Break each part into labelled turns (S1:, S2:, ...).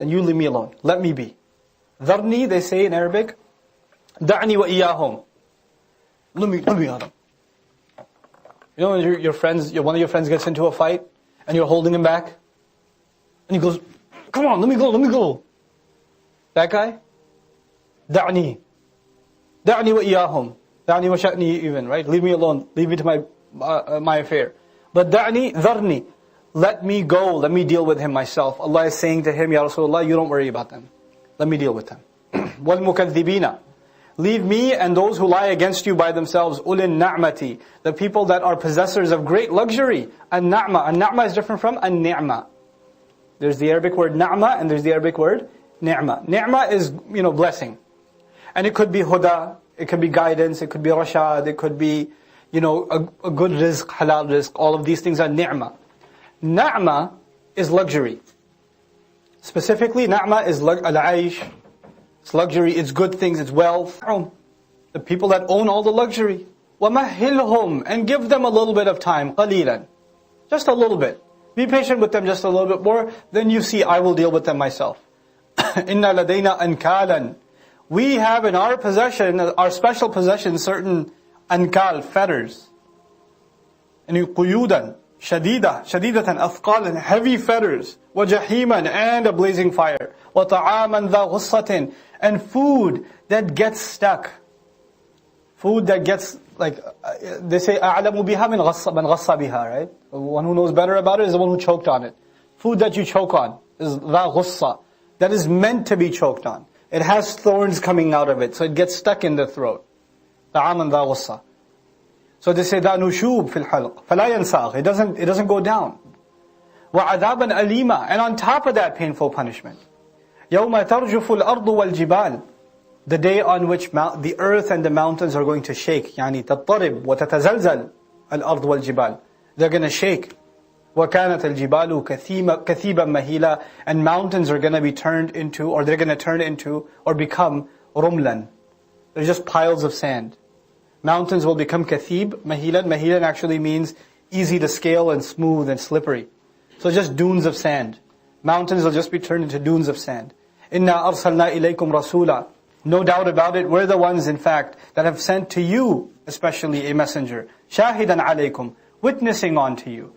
S1: then you leave me alone. Let me be. Dharni, they say in Arabic, da'ni wa iyahum. Let me out of. You know when your friends, one of your friends gets into a fight, and you're holding him back, and he goes, come on, let me go. That guy? Da'ni. Da'ni wa iyahum. Da'ni wa sha'ni even, right? Leave me alone. Leave me to my affair. But da'ni, dharni. Let me go. Let me deal with him myself. Allah is saying to him, Ya Rasulullah, you don't worry about them. Let me deal with them. وَالْمُكَذِّبِينَ. Leave me and those who lie against you by themselves. أُولِي النَّعْمَةِ. The people that are possessors of great luxury. An-na'ma. An-na'ma is different from an-ni'ma. There's the Arabic word na'ma and there's the Arabic word ni'ma. Ni'ma is, blessing. And it could be huda, it could be guidance, it could be rashad, it could be, a good rizq, halal rizq. All of these things are ni'ma. Na'ma is luxury. Specifically, na'ma is al-aish. It's luxury, it's good things, it's wealth. The people that own all the luxury. وَمَهِّلْهُمْ. And give them a little bit of time. قَلِيلًا. Just a little bit. Be patient with them just a little bit more. Then you see, I will deal with them myself. إِنَّا لَدَيْنَا أَنْكَالًا. We have in our possession, our special possession, certain ankal, fetters. And قُيُودًا. شديدة أثقالا, heavy fetters, وجحيما, and a blazing fire, وطعاما ذا غصة, and food that gets stuck. Food that gets, they say, أعلم بها من غص بها, right? The one who knows better about it is the one who choked on it. Food that you choke on is ذا غصة, that is meant to be choked on. It has thorns coming out of it, so it gets stuck in the throat. طعاما ذا غصة. So they say that nushub fil halq, فلا ينساغ. It doesn't go down. وعذابا أليما, and on top of that, painful punishment. يوم ترجف الأرض والجبال. The day on which the earth and the mountains are going to shake. يعني تضطرب وتتزلزل الأرض والجبال. They're going to shake. وكانت الجبال كثيبا مهيلا. And mountains are going to be turned into, or they're going to turn into, or become رملا. They're just piles of sand. Mountains will become kathib, mahilan. Mahilan actually means easy to scale and smooth and slippery. So just dunes of sand. Mountains will just be turned into dunes of sand. Inna arsalna ilaykum rasula. No doubt about it, we're the ones, in fact, that have sent to you, especially a messenger. Shahidan alaykum, witnessing onto you.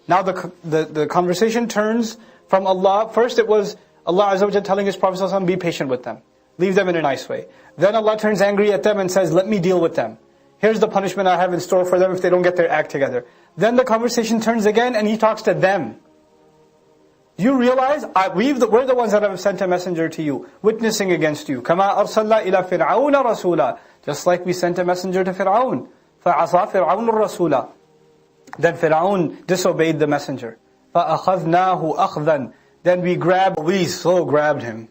S1: Now the conversation turns from Allah. First it was Allah Azza wa Jalla telling His Prophet ﷺ, be patient with them. Leave them in a nice way. Then Allah turns angry at them and says, let me deal with them. Here's the punishment I have in store for them if they don't get their act together. Then the conversation turns again and He talks to them. Do you realize? We're the ones that have sent a messenger to you, witnessing against you. كَمَا أَرْسَلْنَا إِلَى فِرْعَوْنَ رَسُولًا. Just like we sent a messenger to Fir'aun. فَعَصَى فِرْعَوْنُ الرَّسُولَ. Then Fir'aun disobeyed the messenger. فَأَخَذْنَاهُ أَخْذًا. Then we so grabbed him.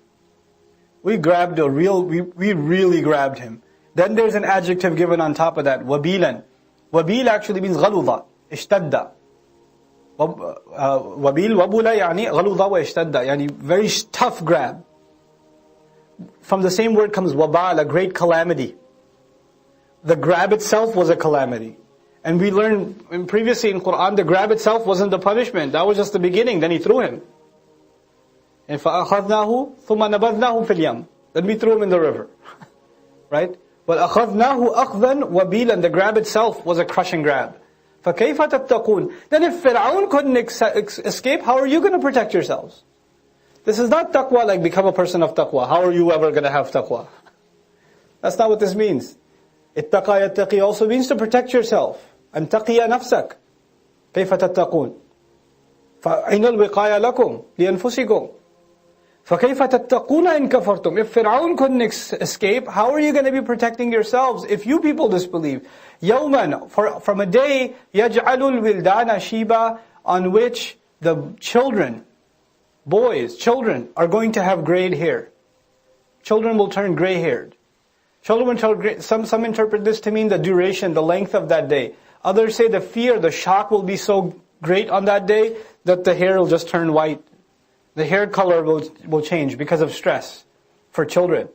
S1: We really grabbed him. Then there's an adjective given on top of that, wabilan. Wabil actually means غلظة, اشتد. Wabil, wabula, يعني غلظة واشتد, يعني very tough grab. From the same word comes wabal, a great calamity. The grab itself was a calamity. And we learned previously in Quran, the grab itself wasn't the punishment. That was just the beginning. Then He threw him. And فَأَخَذْنَاهُ ثُمَّ نَبَذْنَاهُ فِي الْيَمِّ. Then we threw him in the river. Right? But أَخَذْنَاهُ أَخْذًا وَبِيلًا. The grab itself was a crushing grab. فَكَيْفَ تَتَّقُونَ. Then if Fir'aun couldn't escape, how are you going to protect yourselves? This is not taqwa like become a person of taqwa. How are you ever going to have taqwa? That's not what this means. اتَّقَى يَتَّقِي also means to protect yourself. أَن تَقِيَ نَفْسَكَ. كَيْفَ تَتَّقُونَ. فَأَيْنَ الْوِقَايَ لَكُمْ لِأَنفُسِكُمْ. فَكَيْفَ تَتَّقُونَ إِن كَفَرْتُمْ. If Fir'aun couldn't escape, how are you going to be protecting yourselves if you people disbelieve? يَوْمًا, from a day, يَجْعَلُ الْوِلْدَانَ شِيبًا, on which the children are going to have grayed hair. Children will turn gray-haired. Children will turn some interpret this to mean the duration, the length of that day. Others say the fear, the shock will be so great on that day that the hair will just turn white. The hair color will change because of stress for children.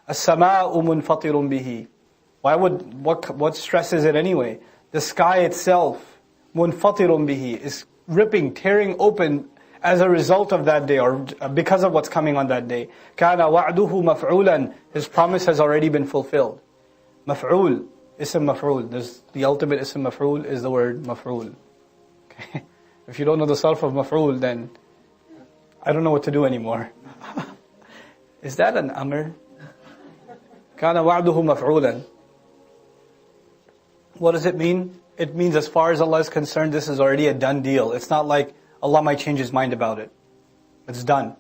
S1: السَّمَاءُ مُنْفَطِرٌ بِهِ. What stress is it anyway? The sky itself, مُنْفَطِرٌ بِهِ, is ripping, tearing open as a result of that day, or because of what's coming on that day. كَانَ وَعْدُهُ مَفْعُولًا. His promise has already been fulfilled. Maf'ul, ism maf'ul. The ultimate ism maf'ul is the word maf'ul. Okay? If you don't know the sarf of maf'ul, then I don't know what to do anymore. Is that an amr? كَانَ وَعْدُهُ مَفْعُولًا. What does it mean? It means as far as Allah is concerned, this is already a done deal. It's not like Allah might change His mind about it. It's done.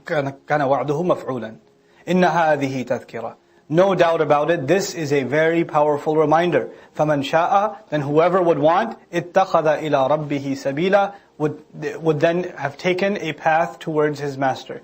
S1: كَانَ وَعْدُهُ مَفْعُولًا. إِنَّ هَذِهِ تَذْكِرَةٌ. No doubt about it, this is a very powerful reminder. فَمَنْ شَاءَ. Then whoever would want, اتَّخَذَ إِلَىٰ رَبِّهِ سَبِيلًا. Would then have taken a path towards his master.